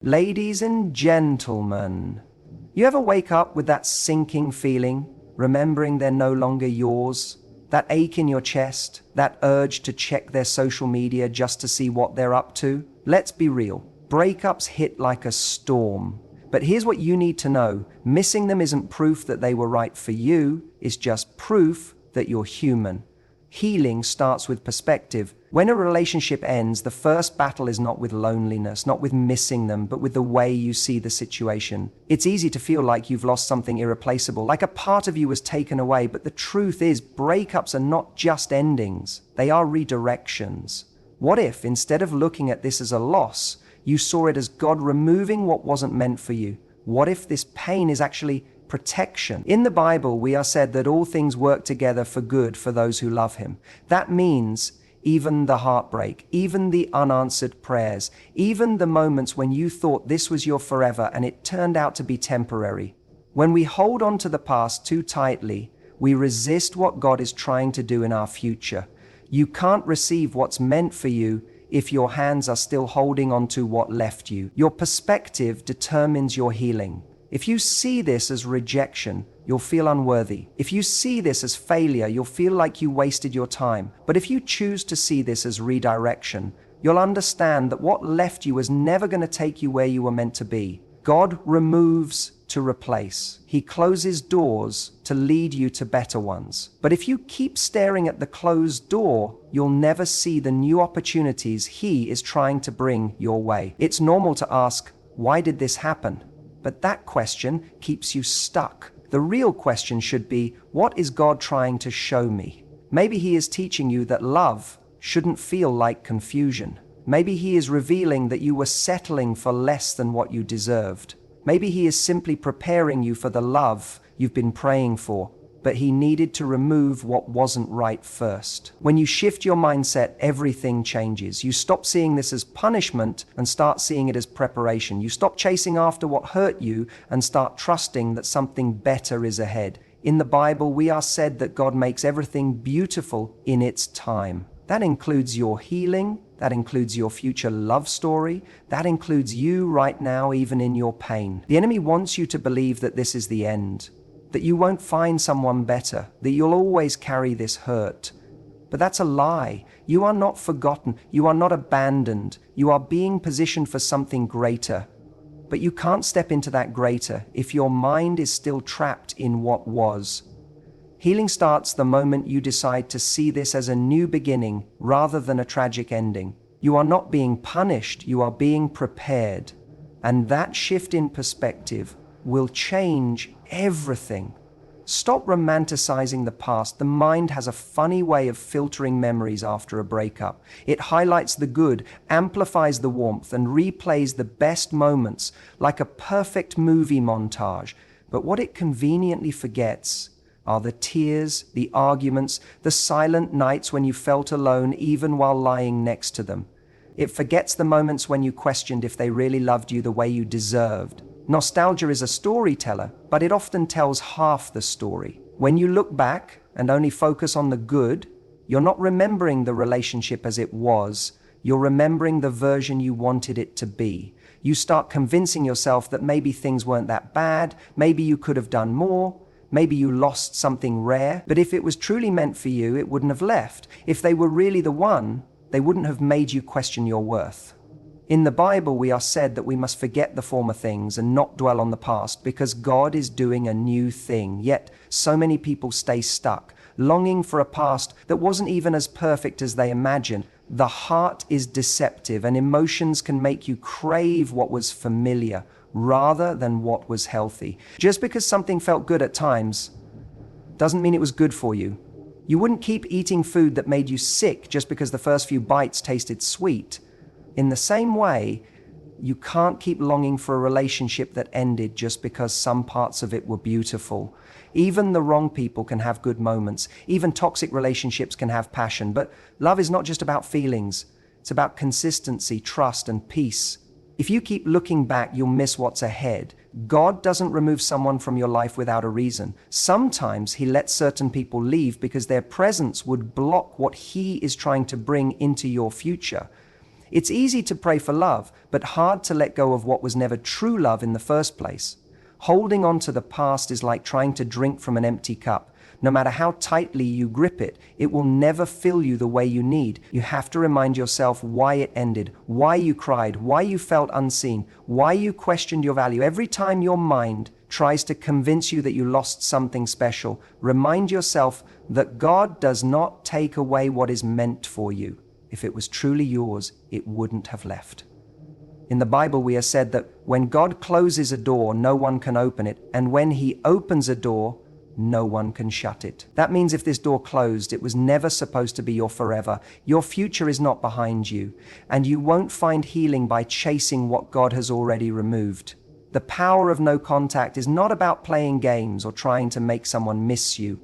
Ladies and gentlemen, you ever wake up with that sinking feeling, remembering they're no longer yours? That ache in your chest, that urge to check their social media just to see what they're up to? Let's be real, breakups hit like a storm. But here's what you need to know. Missing them isn't proof that they were right for you, it's just proof that you're human. Healing starts with perspective. When a relationship ends, the first battle is not with loneliness, not with missing them, but with the way you see the situation. It's easy to feel like you've lost something irreplaceable, like a part of you was taken away, but the truth is, breakups are not just endings, they are redirections. What if, instead of looking at this as a loss, you saw it as God removing what wasn't meant for you? What if this pain is actually protection? In the Bible, we are said that all things work together for good for those who love Him. That means even the heartbreak, even the unanswered prayers, even the moments when you thought this was your forever and it turned out to be temporary. When we hold on to the past too tightly, we resist what God is trying to do in our future. You can't receive what's meant for you if your hands are still holding on to what left you. Your perspective determines your healing. If you see this as rejection, you'll feel unworthy. If you see this as failure, you'll feel like you wasted your time. But if you choose to see this as redirection, you'll understand that what left you was never going to take you where you were meant to be. God removes to replace. He closes doors to lead you to better ones. But if you keep staring at the closed door, you'll never see the new opportunities He is trying to bring your way. It's normal to ask, why did this happen? But that question keeps you stuck. The real question should be, what is God trying to show me? Maybe He is teaching you that love shouldn't feel like confusion. Maybe He is revealing that you were settling for less than what you deserved. Maybe He is simply preparing you for the love you've been praying for, but He needed to remove what wasn't right first. When you shift your mindset, everything changes. You stop seeing this as punishment and start seeing it as preparation. You stop chasing after what hurt you and start trusting that something better is ahead. In the Bible, we are said that God makes everything beautiful in its time. That includes your healing, that includes your future love story, that includes you right now, even in your pain. The enemy wants you to believe that this is the end, that you won't find someone better, that you'll always carry this hurt. But that's a lie. You are not forgotten. You are not abandoned. You are being positioned for something greater. But you can't step into that greater if your mind is still trapped in what was. Healing starts the moment you decide to see this as a new beginning rather than a tragic ending. You are not being punished, you are being prepared. And that shift in perspective will change everything. Stop romanticizing the past. The mind has a funny way of filtering memories after a breakup. It highlights the good, amplifies the warmth, and replays the best moments like a perfect movie montage. But what it conveniently forgets are the tears, the arguments, the silent nights when you felt alone even while lying next to them. It forgets the moments when you questioned if they really loved you the way you deserved. Nostalgia is a storyteller, but it often tells half the story. When you look back and only focus on the good, you're not remembering the relationship as it was, you're remembering the version you wanted it to be. You start convincing yourself that maybe things weren't that bad, maybe you could have done more, maybe you lost something rare, but if it was truly meant for you, it wouldn't have left. If they were really the one, they wouldn't have made you question your worth. In the Bible, we are said that we must forget the former things and not dwell on the past because God is doing a new thing. Yet, so many people stay stuck, longing for a past that wasn't even as perfect as they imagined. The heart is deceptive and emotions can make you crave what was familiar rather than what was healthy. Just because something felt good at times doesn't mean it was good for you. You wouldn't keep eating food that made you sick just because the first few bites tasted sweet. In the same way, you can't keep longing for a relationship that ended just because some parts of it were beautiful. Even the wrong people can have good moments. Even toxic relationships can have passion. But love is not just about feelings. It's about consistency, trust, and peace. If you keep looking back, you'll miss what's ahead. God doesn't remove someone from your life without a reason. Sometimes He lets certain people leave because their presence would block what He is trying to bring into your future. It's easy to pray for love, but hard to let go of what was never true love in the first place. Holding on to the past is like trying to drink from an empty cup. No matter how tightly you grip it, it will never fill you the way you need. You have to remind yourself why it ended, why you cried, why you felt unseen, why you questioned your value. Every time your mind tries to convince you that you lost something special, remind yourself that God does not take away what is meant for you. If it was truly yours, it wouldn't have left. In the Bible, we are said that when God closes a door, no one can open it, and when He opens a door, no one can shut it. That means if this door closed, it was never supposed to be your forever. Your future is not behind you, and you won't find healing by chasing what God has already removed. The power of no contact is not about playing games or trying to make someone miss you.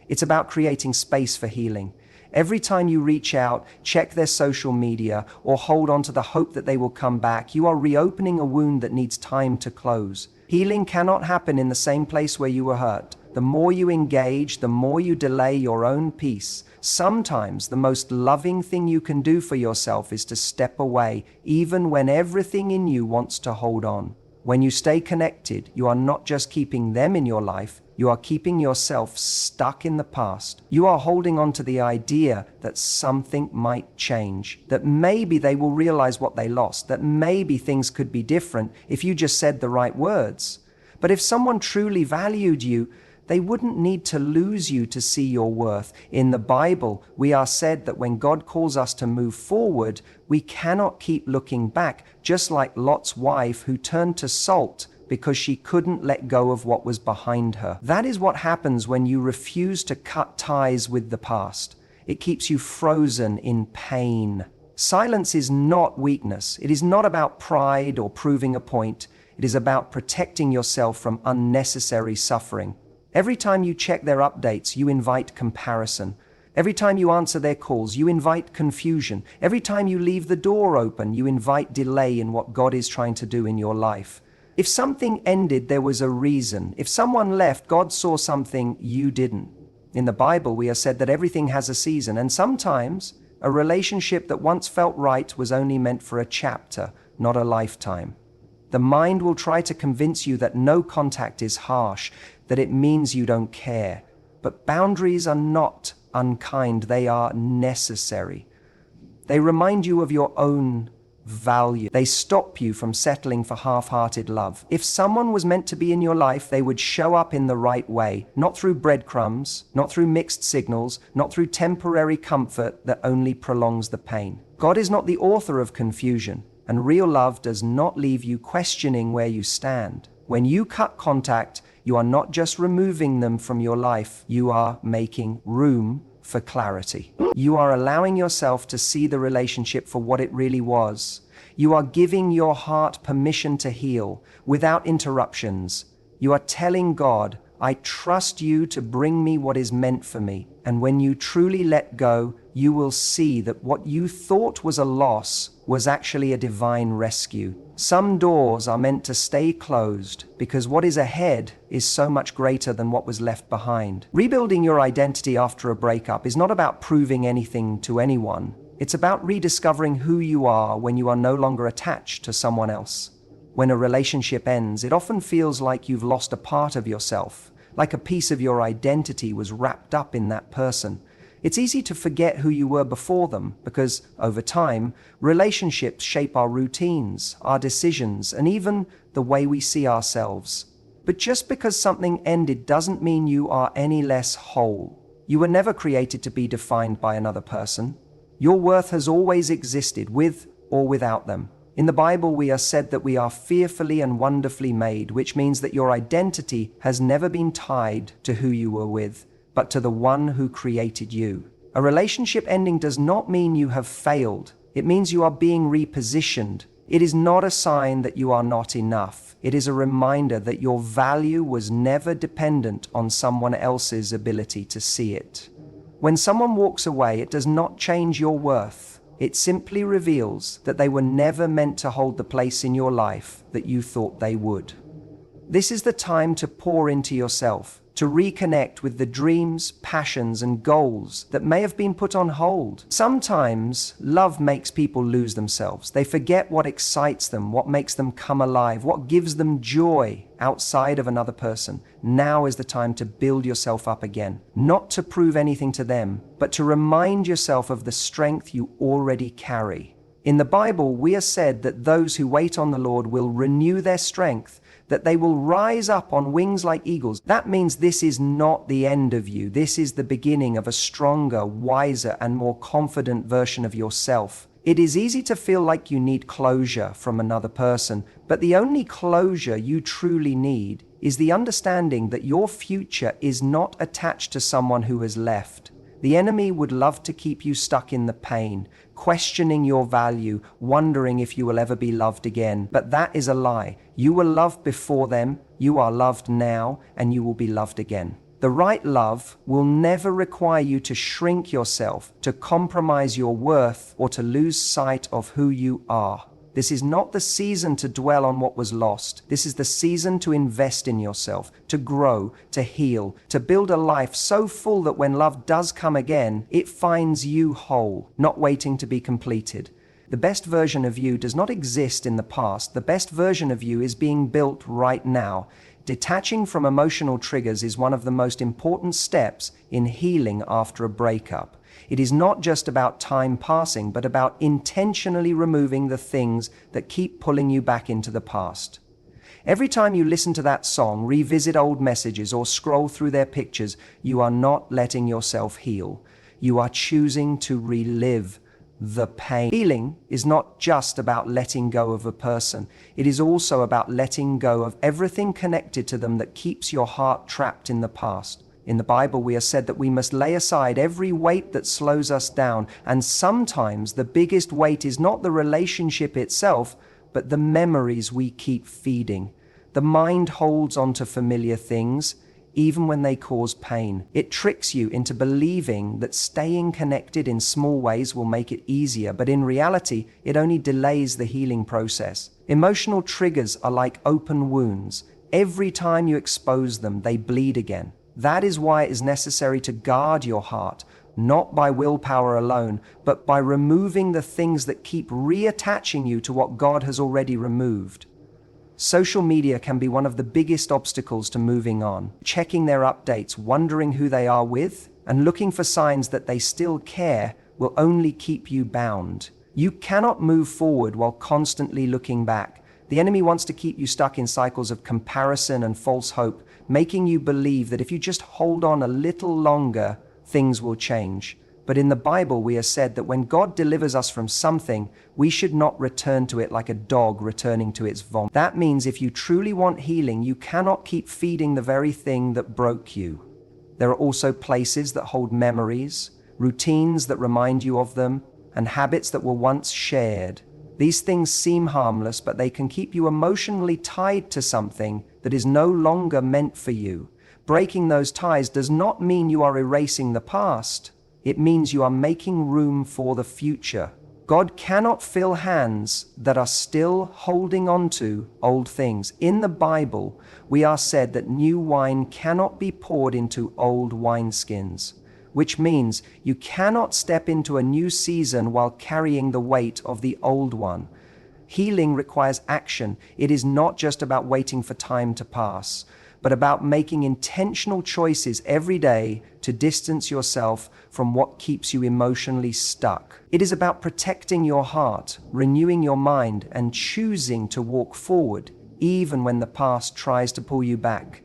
It's about creating space for healing. Every time you reach out, check their social media, or hold on to the hope that they will come back, you are reopening a wound that needs time to close. Healing cannot happen in the same place where you were hurt. The more you engage, the more you delay your own peace. Sometimes the most loving thing you can do for yourself is to step away, even when everything in you wants to hold on. When you stay connected, you are not just keeping them in your life, you are keeping yourself stuck in the past. You are holding on to the idea that something might change, that maybe they will realize what they lost, that maybe things could be different if you just said the right words. But if someone truly valued you, they wouldn't need to lose you to see your worth. In the Bible, we are said that when God calls us to move forward, we cannot keep looking back, just like Lot's wife who turned to salt because she couldn't let go of what was behind her. That is what happens when you refuse to cut ties with the past. It keeps you frozen in pain. Silence is not weakness. It is not about pride or proving a point. It is about protecting yourself from unnecessary suffering. Every time you check their updates, you invite comparison. Every time you answer their calls, you invite confusion. Every time you leave the door open, you invite delay in what God is trying to do in your life. If something ended, there was a reason. If someone left, God saw something you didn't. In the Bible, we are said that everything has a season, and sometimes a relationship that once felt right was only meant for a chapter, not a lifetime. The mind will try to convince you that no contact is harsh, that it means you don't care. But boundaries are not unkind, they are necessary. They remind you of your own value. They stop you from settling for half-hearted love. If someone was meant to be in your life, they would show up in the right way, not through breadcrumbs, not through mixed signals, not through temporary comfort that only prolongs the pain. God is not the author of confusion, and real love does not leave you questioning where you stand. When you cut contact, you are not just removing them from your life, you are making room for clarity. You are allowing yourself to see the relationship for what it really was. You are giving your heart permission to heal without interruptions. You are telling God, I trust you to bring me what is meant for me. And when you truly let go, you will see that what you thought was a loss was actually a divine rescue. Some doors are meant to stay closed because what is ahead is so much greater than what was left behind. Rebuilding your identity after a breakup is not about proving anything to anyone. It's about rediscovering who you are when you are no longer attached to someone else. When a relationship ends, it often feels like you've lost a part of yourself, like a piece of your identity was wrapped up in that person. It's easy to forget who you were before them because, over time, relationships shape our routines, our decisions, and even the way we see ourselves. But just because something ended doesn't mean you are any less whole. You were never created to be defined by another person. Your worth has always existed, with or without them. In the Bible, we are said that we are fearfully and wonderfully made, which means that your identity has never been tied to who you were with, but to the one who created you. A relationship ending does not mean you have failed. It means you are being repositioned. It is not a sign that you are not enough. It is a reminder that your value was never dependent on someone else's ability to see it. When someone walks away, it does not change your worth. It simply reveals that they were never meant to hold the place in your life that you thought they would. This is the time to pour into yourself. to reconnect with the dreams, passions, and goals that may have been put on hold. Sometimes love makes people lose themselves. They forget what excites them, what makes them come alive, what gives them joy outside of another person. Now is the time to build yourself up again, not to prove anything to them, but to remind yourself of the strength you already carry. In the Bible, we are said that those who wait on the Lord will renew their strength, that they will rise up on wings like eagles. That means this is not the end of you. This is the beginning of a stronger, wiser, and more confident version of yourself. It is easy to feel like you need closure from another person, but the only closure you truly need is the understanding that your future is not attached to someone who has left. The enemy would love to keep you stuck in the pain, questioning your value, wondering if you will ever be loved again. But that is a lie. You were loved before them, you are loved now, and you will be loved again. The right love will never require you to shrink yourself, to compromise your worth, or to lose sight of who you are. This is not the season to dwell on what was lost. This is the season to invest in yourself, to grow, to heal, to build a life so full that when love does come again, it finds you whole, not waiting to be completed. The best version of you does not exist in the past. The best version of you is being built right now. Detaching from emotional triggers is one of the most important steps in healing after a breakup. It is not just about time passing, but about intentionally removing the things that keep pulling you back into the past. Every time you listen to that song, revisit old messages, or scroll through their pictures, you are not letting yourself heal. You are choosing to relive the pain. Healing is not just about letting go of a person. It is also about letting go of everything connected to them that keeps your heart trapped in the past. In the Bible, we are said that we must lay aside every weight that slows us down, and sometimes the biggest weight is not the relationship itself, but the memories we keep feeding. The mind holds on to familiar things, even when they cause pain. It tricks you into believing that staying connected in small ways will make it easier, but in reality, it only delays the healing process. Emotional triggers are like open wounds. Every time you expose them, they bleed again. That is why it is necessary to guard your heart, not by willpower alone, but by removing the things that keep reattaching you to what God has already removed. Social media can be one of the biggest obstacles to moving on. Checking their updates, wondering who they are with, and looking for signs that they still care will only keep you bound. You cannot move forward while constantly looking back. The enemy wants to keep you stuck in cycles of comparison and false hope, making you believe that if you just hold on a little longer, things will change. But in the Bible, we are said that when God delivers us from something, we should not return to it like a dog returning to its vomit. That means if you truly want healing, you cannot keep feeding the very thing that broke you. There are also places that hold memories, routines that remind you of them, and habits that were once shared. These things seem harmless, but they can keep you emotionally tied to something that is no longer meant for you. Breaking those ties does not mean you are erasing the past. It means you are making room for the future. God cannot fill hands that are still holding on to old things. In the Bible, we are said that new wine cannot be poured into old wineskins, which means you cannot step into a new season while carrying the weight of the old one. Healing requires action. It is not just about waiting for time to pass, but about making intentional choices every day to distance yourself from what keeps you emotionally stuck. It is about protecting your heart, renewing your mind, and choosing to walk forward, even when the past tries to pull you back.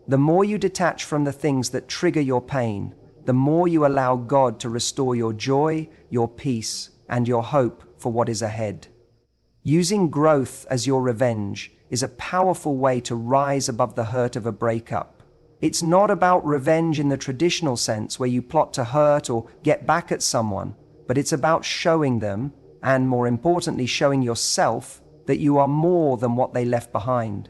The more you detach from the things that trigger your pain, the more you allow God to restore your joy, your peace, and your hope for what is ahead. Using growth as your revenge is a powerful way to rise above the hurt of a breakup. It's not about revenge in the traditional sense where you plot to hurt or get back at someone, but it's about showing them, and more importantly, showing yourself, that you are more than what they left behind.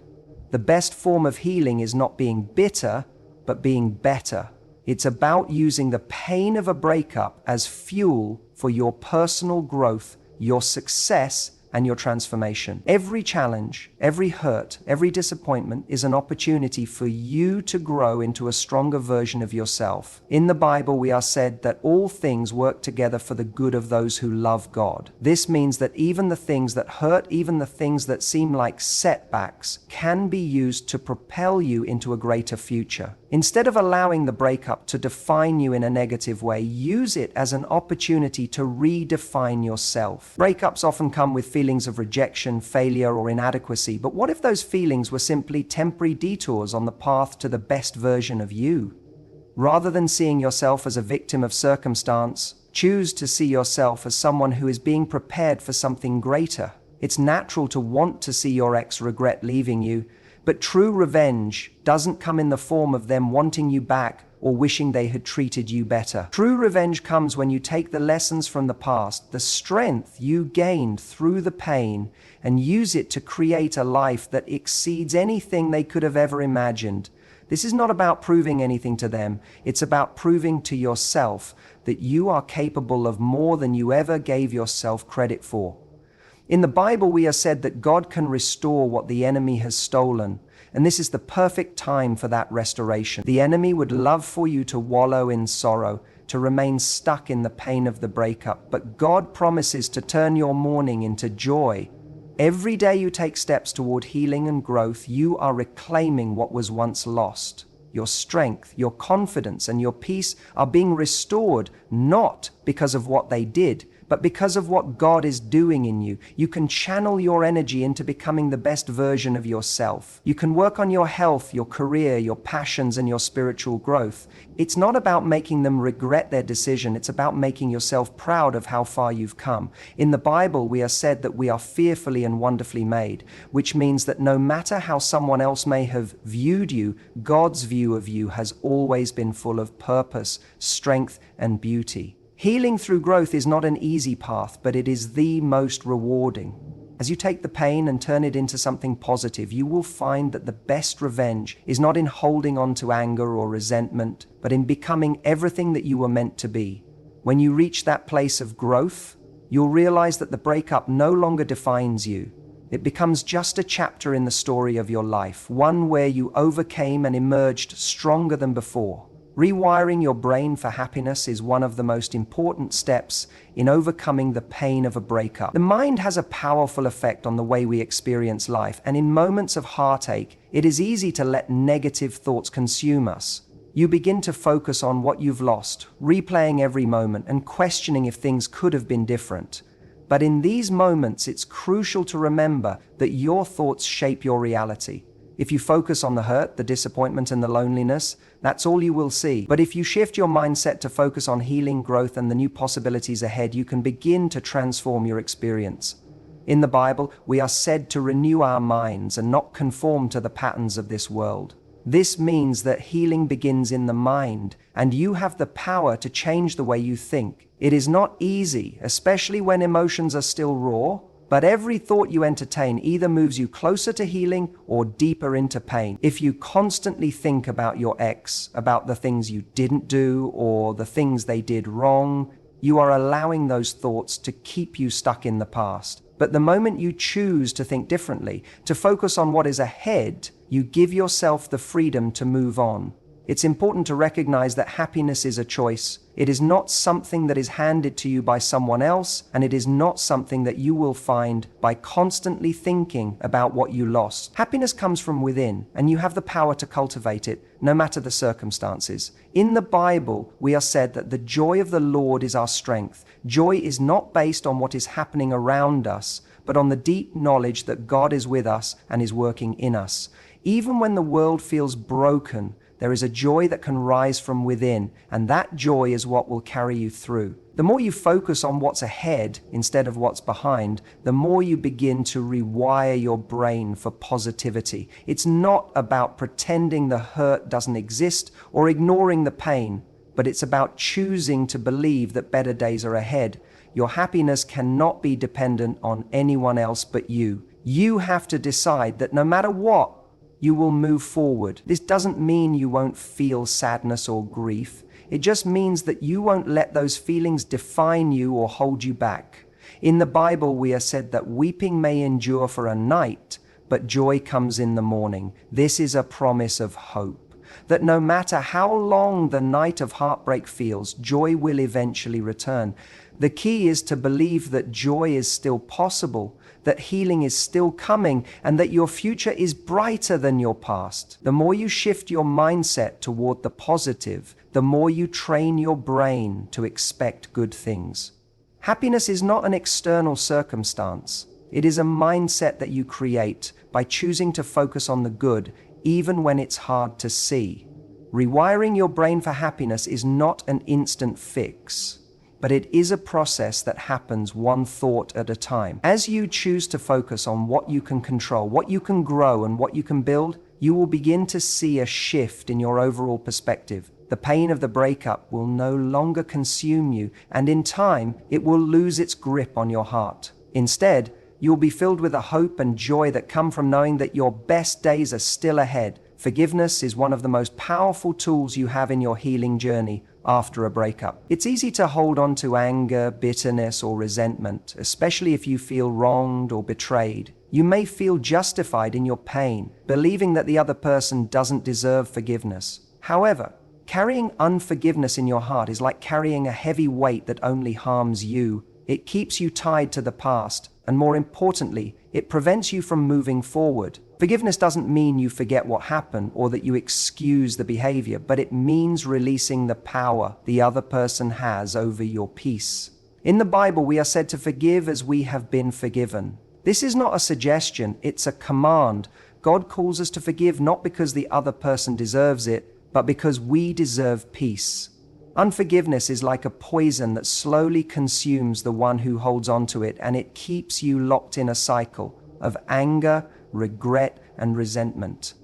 The best form of healing is not being bitter, but being better. It's about using the pain of a breakup as fuel for your personal growth, your success, and your transformation. Every challenge, every hurt, every disappointment is an opportunity for you to grow into a stronger version of yourself. In the Bible, we are said that all things work together for the good of those who love God. This means that even the things that hurt, even the things that seem like setbacks, can be used to propel you into a greater future. Instead of allowing the breakup to define you in a negative way, use it as an opportunity to redefine yourself. Breakups often come with feelings of rejection, failure, or inadequacy, but what if those feelings were simply temporary detours on the path to the best version of you? Rather than seeing yourself as a victim of circumstance, choose to see yourself as someone who is being prepared for something greater. It's natural to want to see your ex regret leaving you, but true revenge doesn't come in the form of them wanting you back or wishing they had treated you better. True revenge comes when you take the lessons from the past, the strength you gained through the pain, and use it to create a life that exceeds anything they could have ever imagined. This is not about proving anything to them. It's about proving to yourself that you are capable of more than you ever gave yourself credit for. In the Bible, we are said that God can restore what the enemy has stolen, and this is the perfect time for that restoration. The enemy would love for you to wallow in sorrow, to remain stuck in the pain of the breakup, but God promises to turn your mourning into joy. Every day you take steps toward healing and growth, you are reclaiming what was once lost. Your strength, your confidence, and your peace are being restored, not because of what they did, but because of what God is doing in you. You can channel your energy into becoming the best version of yourself. You can work on your health, your career, your passions, and your spiritual growth. It's not about making them regret their decision. It's about making yourself proud of how far you've come. In the Bible, we are said that we are fearfully and wonderfully made, which means that no matter how someone else may have viewed you, God's view of you has always been full of purpose, strength, and beauty. Healing through growth is not an easy path, but it is the most rewarding. As you take the pain and turn it into something positive, you will find that the best revenge is not in holding on to anger or resentment, but in becoming everything that you were meant to be. When you reach that place of growth, you'll realize that the breakup no longer defines you. It becomes just a chapter in the story of your life, one where you overcame and emerged stronger than before. Rewiring your brain for happiness is one of the most important steps in overcoming the pain of a breakup. The mind has a powerful effect on the way we experience life, and in moments of heartache, it is easy to let negative thoughts consume us. You begin to focus on what you've lost, replaying every moment and questioning if things could have been different. But in these moments, it's crucial to remember that your thoughts shape your reality. If you focus on the hurt, the disappointment, and the loneliness, that's all you will see. But if you shift your mindset to focus on healing, growth, and the new possibilities ahead, you can begin to transform your experience. In the Bible, we are said to renew our minds and not conform to the patterns of this world. This means that healing begins in the mind, and you have the power to change the way you think. It is not easy, especially when emotions are still raw, but every thought you entertain either moves you closer to healing or deeper into pain. If you constantly think about your ex, about the things you didn't do or the things they did wrong, you are allowing those thoughts to keep you stuck in the past. But the moment you choose to think differently, to focus on what is ahead, you give yourself the freedom to move on. It's important to recognize that happiness is a choice. It is not something that is handed to you by someone else, and it is not something that you will find by constantly thinking about what you lost. Happiness comes from within, and you have the power to cultivate it, no matter the circumstances. In the Bible, we are said that the joy of the Lord is our strength. Joy is not based on what is happening around us, but on the deep knowledge that God is with us and is working in us. Even when the world feels broken, there is a joy that can rise from within, and that joy is what will carry you through. The more you focus on what's ahead instead of what's behind, the more you begin to rewire your brain for positivity. It's not about pretending the hurt doesn't exist or ignoring the pain, but it's about choosing to believe that better days are ahead. Your happiness cannot be dependent on anyone else but you. You have to decide that no matter what, you will move forward. This doesn't mean you won't feel sadness or grief. It just means that you won't let those feelings define you or hold you back. In the Bible, we are said that weeping may endure for a night, but joy comes in the morning. This is a promise of hope, that no matter how long the night of heartbreak feels, joy will eventually return. The key is to believe that joy is still possible, that healing is still coming, and that your future is brighter than your past. The more you shift your mindset toward the positive, the more you train your brain to expect good things. Happiness is not an external circumstance. It is a mindset that you create by choosing to focus on the good, even when it's hard to see. Rewiring your brain for happiness is not an instant fix, but it is a process that happens one thought at a time. As you choose to focus on what you can control, what you can grow, and what you can build, you will begin to see a shift in your overall perspective. The pain of the breakup will no longer consume you, and in time, it will lose its grip on your heart. Instead, you will be filled with a hope and joy that come from knowing that your best days are still ahead. Forgiveness is one of the most powerful tools you have in your healing journey after a breakup. It's easy to hold on to anger, bitterness, or resentment, especially if you feel wronged or betrayed. You may feel justified in your pain, believing that the other person doesn't deserve forgiveness. However, carrying unforgiveness in your heart is like carrying a heavy weight that only harms you. It keeps you tied to the past, and more importantly, it prevents you from moving forward. Forgiveness doesn't mean you forget what happened or that you excuse the behavior, but it means releasing the power the other person has over your peace. In the Bible, we are said to forgive as we have been forgiven. This is not a suggestion, it's a command. God calls us to forgive not because the other person deserves it, but because we deserve peace. Unforgiveness is like a poison that slowly consumes the one who holds on to it, and it keeps you locked in a cycle of anger, regret, and resentment.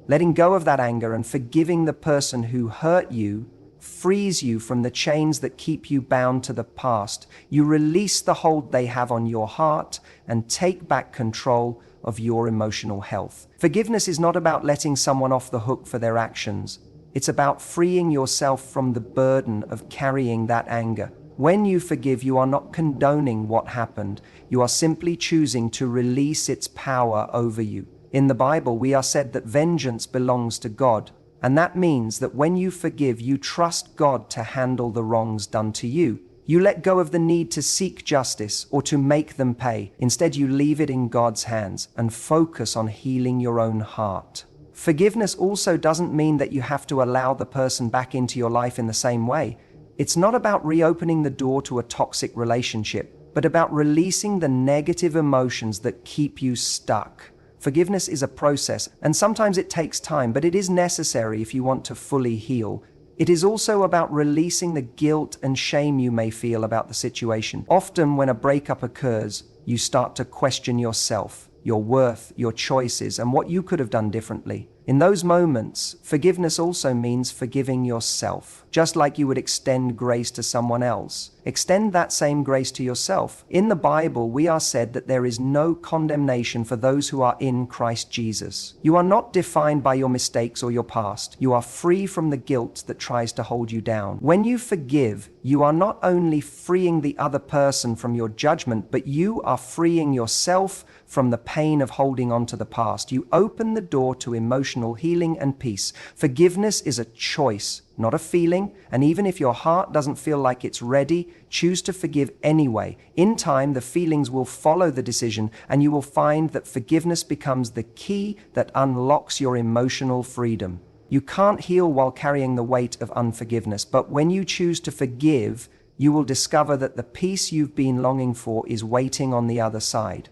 Letting go of that anger and forgiving the person who hurt you frees you from the chains that keep you bound to the past. You release the hold they have on your heart and take back control of your emotional health. Forgiveness is not about letting someone off the hook for their actions. It's about freeing yourself from the burden of carrying that anger. When you forgive, you are not condoning what happened. You are simply choosing to release its power over you. In the Bible, we are said that vengeance belongs to God. And that means that when you forgive, you trust God to handle the wrongs done to you. You let go of the need to seek justice or to make them pay. Instead, you leave it in God's hands and focus on healing your own heart. Forgiveness also doesn't mean that you have to allow the person back into your life in the same way. It's not about reopening the door to a toxic relationship, but about releasing the negative emotions that keep you stuck. Forgiveness is a process, and sometimes it takes time, but it is necessary if you want to fully heal. It is also about releasing the guilt and shame you may feel about the situation. Often when a breakup occurs, you start to question yourself, your worth, your choices, and what you could have done differently. In those moments, forgiveness also means forgiving yourself. Just like you would extend grace to someone else, extend that same grace to yourself. In the Bible, we are said that there is no condemnation for those who are in Christ Jesus. You are not defined by your mistakes or your past. You are free from the guilt that tries to hold you down. When you forgive, you are not only freeing the other person from your judgment, but you are freeing yourself from the pain of holding on to the past. You open the door to emotional healing and peace. Forgiveness is a choice, not a feeling, and even if your heart doesn't feel like it's ready, choose to forgive anyway. In time, the feelings will follow the decision, and you will find that forgiveness becomes the key that unlocks your emotional freedom. You can't heal while carrying the weight of unforgiveness, but when you choose to forgive, you will discover that the peace you've been longing for is waiting on the other side.